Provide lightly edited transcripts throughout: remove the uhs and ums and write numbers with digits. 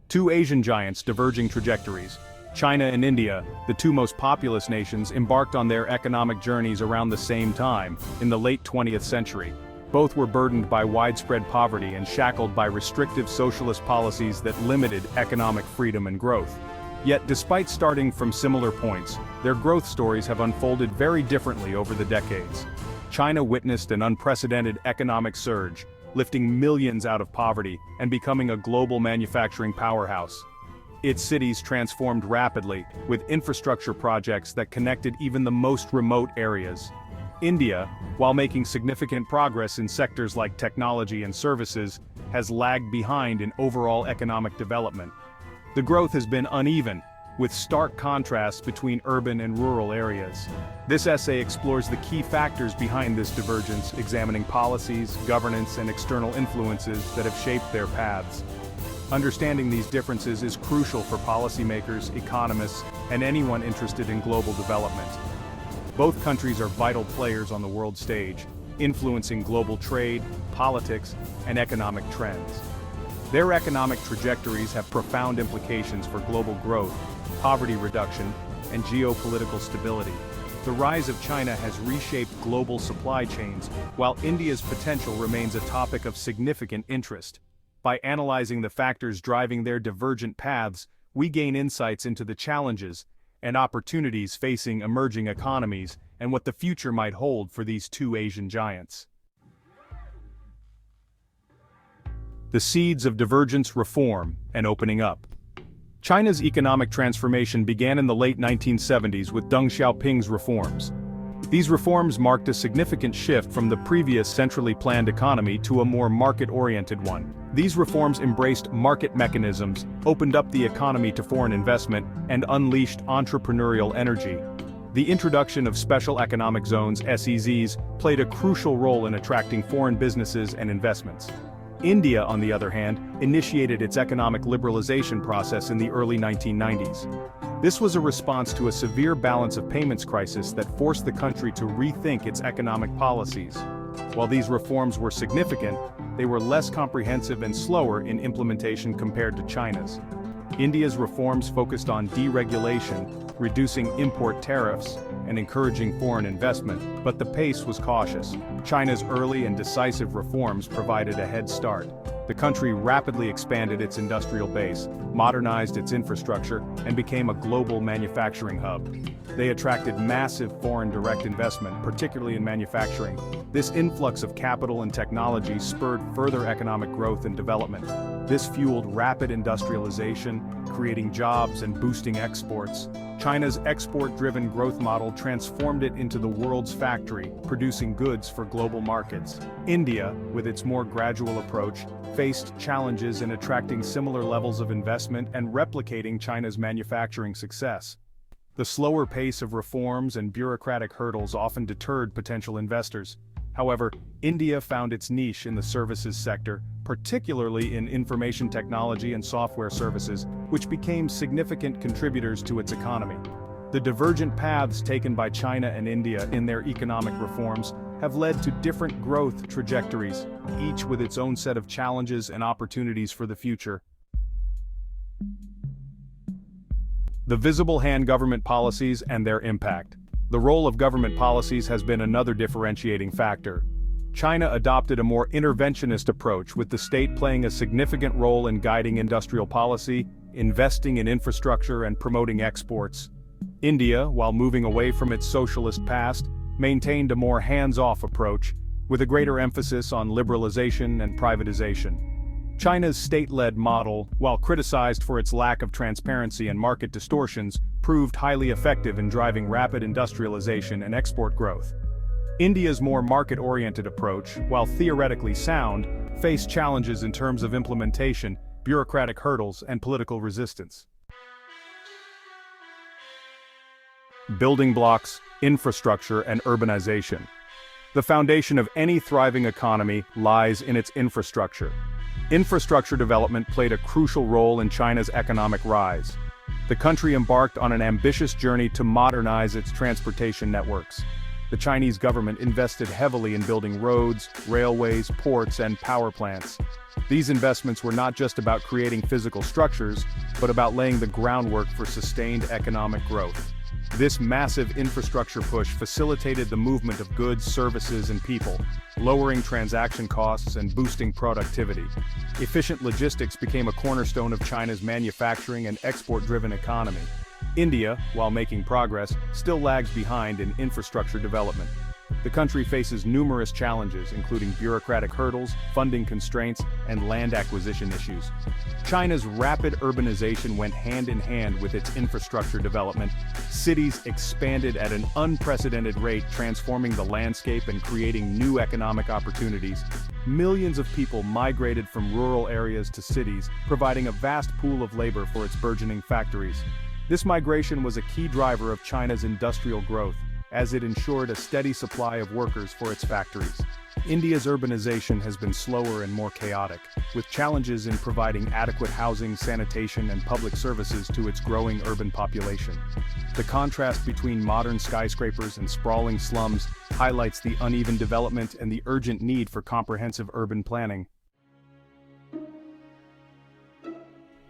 Two Asian giants diverging trajectories. China and India, the two most populous nations, embarked on their economic journeys around the same time, in the late 20th century. Both were burdened by widespread poverty and shackled by restrictive socialist policies that limited economic freedom and growth. Yet despite starting from similar points, their growth stories have unfolded very differently over the decades. China witnessed an unprecedented economic surge, lifting millions out of poverty and becoming a global manufacturing powerhouse. Its cities transformed rapidly, with infrastructure projects that connected even the most remote areas. India, while making significant progress in sectors like technology and services, has lagged behind in overall economic development. The growth has been uneven, with stark contrasts between urban and rural areas. This essay explores the key factors behind this divergence, examining policies, governance, and external influences that have shaped their paths. Understanding these differences is crucial for policymakers, economists, and anyone interested in global development. Both countries are vital players on the world stage, influencing global trade, politics, and economic trends. Their economic trajectories have profound implications for global growth, poverty reduction, and geopolitical stability. The rise of China has reshaped global supply chains, while India's potential remains a topic of significant interest. By analyzing the factors driving their divergent paths, we gain insights into the challenges and opportunities facing emerging economies and what the future might hold for these two Asian giants. The seeds of divergence, reform, and opening up. China's economic transformation began in the late 1970s with Deng Xiaoping's reforms. These reforms marked a significant shift from the previous centrally planned economy to a more market-oriented one. These reforms embraced market mechanisms, opened up the economy to foreign investment, and unleashed entrepreneurial energy. The introduction of special economic zones (SEZs) played a crucial role in attracting foreign businesses and investments. India, on the other hand, initiated its economic liberalization process in the early 1990s. This was a response to a severe balance of payments crisis that forced the country to rethink its economic policies. While these reforms were significant, they were less comprehensive and slower in implementation compared to China's. India's reforms focused on deregulation, reducing import tariffs, and encouraging foreign investment, but the pace was cautious. China's early and decisive reforms provided a head start. The country rapidly expanded its industrial base, modernized its infrastructure, and became a global manufacturing hub. They attracted massive foreign direct investment, particularly in manufacturing. This influx of capital and technology spurred further economic growth and development. This fueled rapid industrialization, creating jobs and boosting exports. China's export-driven growth model transformed it into the world's factory, producing goods for global markets. India, with its more gradual approach, faced challenges in attracting similar levels of investment and replicating China's manufacturing success. The slower pace of reforms and bureaucratic hurdles often deterred potential investors. However, India found its niche in the services sector, particularly in information technology and software services, which became significant contributors to its economy. The divergent paths taken by China and India in their economic reforms have led to different growth trajectories, each with its own set of challenges and opportunities for the future. The visible hand government policies and their impact. The role of government policies has been another differentiating factor. China adopted a more interventionist approach, with the state playing a significant role in guiding industrial policy, investing in infrastructure, and promoting exports. India, while moving away from its socialist past, maintained a more hands-off approach, with a greater emphasis on liberalization and privatization. China's state-led model, while criticized for its lack of transparency and market distortions, proved highly effective in driving rapid industrialization and export growth. India's more market-oriented approach, while theoretically sound, faced challenges in terms of implementation, bureaucratic hurdles, and political resistance. Building blocks, infrastructure, and urbanization. The foundation of any thriving economy lies in its infrastructure. Infrastructure development played a crucial role in China's economic rise. The country embarked on an ambitious journey to modernize its transportation networks. The Chinese government invested heavily in building roads, railways, ports, and power plants. These investments were not just about creating physical structures, but about laying the groundwork for sustained economic growth. This massive infrastructure push facilitated the movement of goods, services, and people, lowering transaction costs and boosting productivity. Efficient logistics became a cornerstone of China's manufacturing and export-driven economy. India, while making progress, still lags behind in infrastructure development. The country faces numerous challenges, including bureaucratic hurdles, funding constraints, and land acquisition issues. China's rapid urbanization went hand in hand with its infrastructure development. Cities expanded at an unprecedented rate, transforming the landscape and creating new economic opportunities. Millions of people migrated from rural areas to cities, providing a vast pool of labor for its burgeoning factories. This migration was a key driver of China's industrial growth, as it ensured a steady supply of workers for its factories. India's urbanization has been slower and more chaotic, with challenges in providing adequate housing, sanitation, and public services to its growing urban population. The contrast between modern skyscrapers and sprawling slums highlights the uneven development and the urgent need for comprehensive urban planning.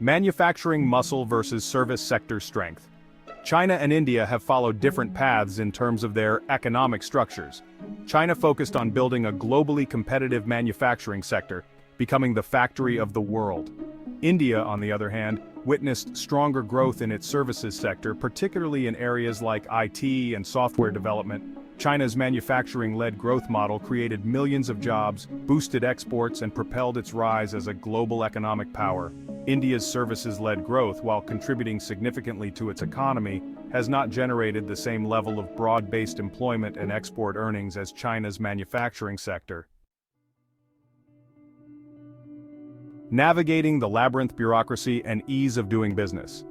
Manufacturing muscle versus service sector strength. China and India have followed different paths in terms of their economic structures. China focused on building a globally competitive manufacturing sector, becoming the factory of the world. India, on the other hand, witnessed stronger growth in its services sector, particularly in areas like IT and software development. China's manufacturing-led growth model created millions of jobs, boosted exports, and propelled its rise as a global economic power. India's services-led growth, while contributing significantly to its economy, has not generated the same level of broad-based employment and export earnings as China's manufacturing sector. Navigating the labyrinth bureaucracy and ease of doing business.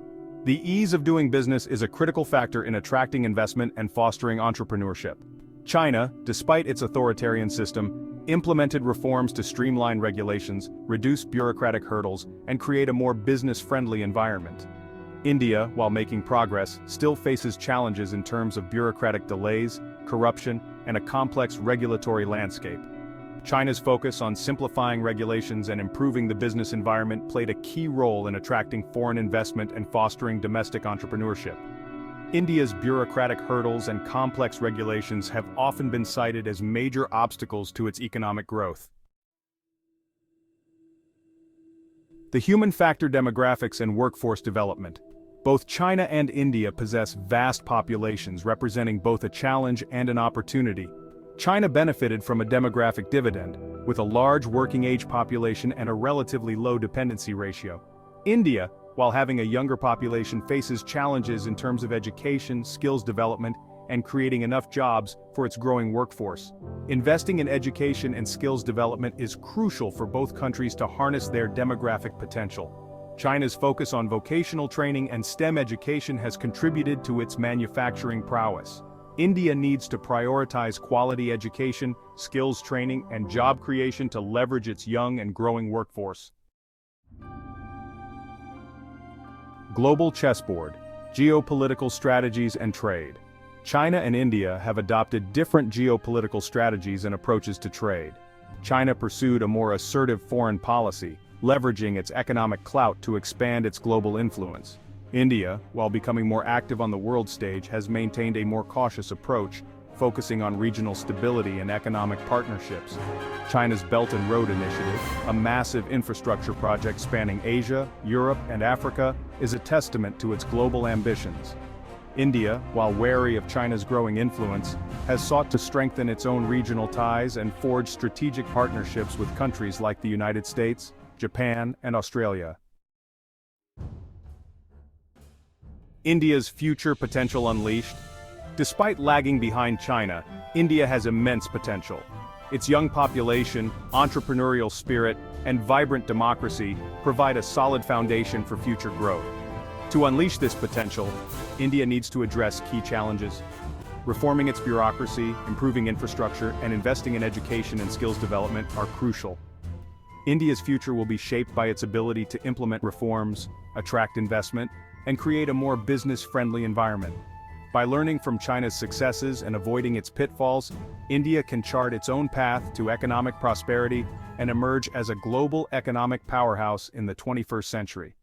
The ease of doing business is a critical factor in attracting investment and fostering entrepreneurship. China, despite its authoritarian system, implemented reforms to streamline regulations, reduce bureaucratic hurdles, and create a more business-friendly environment. India, while making progress, still faces challenges in terms of bureaucratic delays, corruption, and a complex regulatory landscape. China's focus on simplifying regulations and improving the business environment played a key role in attracting foreign investment and fostering domestic entrepreneurship. India's bureaucratic hurdles and complex regulations have often been cited as major obstacles to its economic growth. The human factor demographics and workforce development. Both China and India possess vast populations representing both a challenge and an opportunity. China benefited from a demographic dividend, with a large working-age population and a relatively low dependency ratio. India, while having a younger population, faces challenges in terms of education, skills development, and creating enough jobs for its growing workforce. Investing in education and skills development is crucial for both countries to harness their demographic potential. China's focus on vocational training and STEM education has contributed to its manufacturing prowess. India needs to prioritize quality education, skills training, and job creation to leverage its young and growing workforce. Global Chessboard, Geopolitical Strategies and Trade. China and India have adopted different geopolitical strategies and approaches to trade. China pursued a more assertive foreign policy, leveraging its economic clout to expand its global influence. India, while becoming more active on the world stage, has maintained a more cautious approach, focusing on regional stability and economic partnerships. China's Belt and Road Initiative, a massive infrastructure project spanning Asia, Europe, and Africa, is a testament to its global ambitions. India, while wary of China's growing influence, has sought to strengthen its own regional ties and forge strategic partnerships with countries like the United States, Japan, and Australia. India's future potential unleashed. Despite lagging behind China, India has immense potential. Its young population, entrepreneurial spirit, and vibrant democracy provide a solid foundation for future growth. To unleash this potential, India needs to address key challenges. Reforming its bureaucracy, improving infrastructure, and investing in education and skills development are crucial. India's future will be shaped by its ability to implement reforms, attract investment, and create a more business-friendly environment. By learning from China's successes and avoiding its pitfalls, India can chart its own path to economic prosperity and emerge as a global economic powerhouse in the 21st century.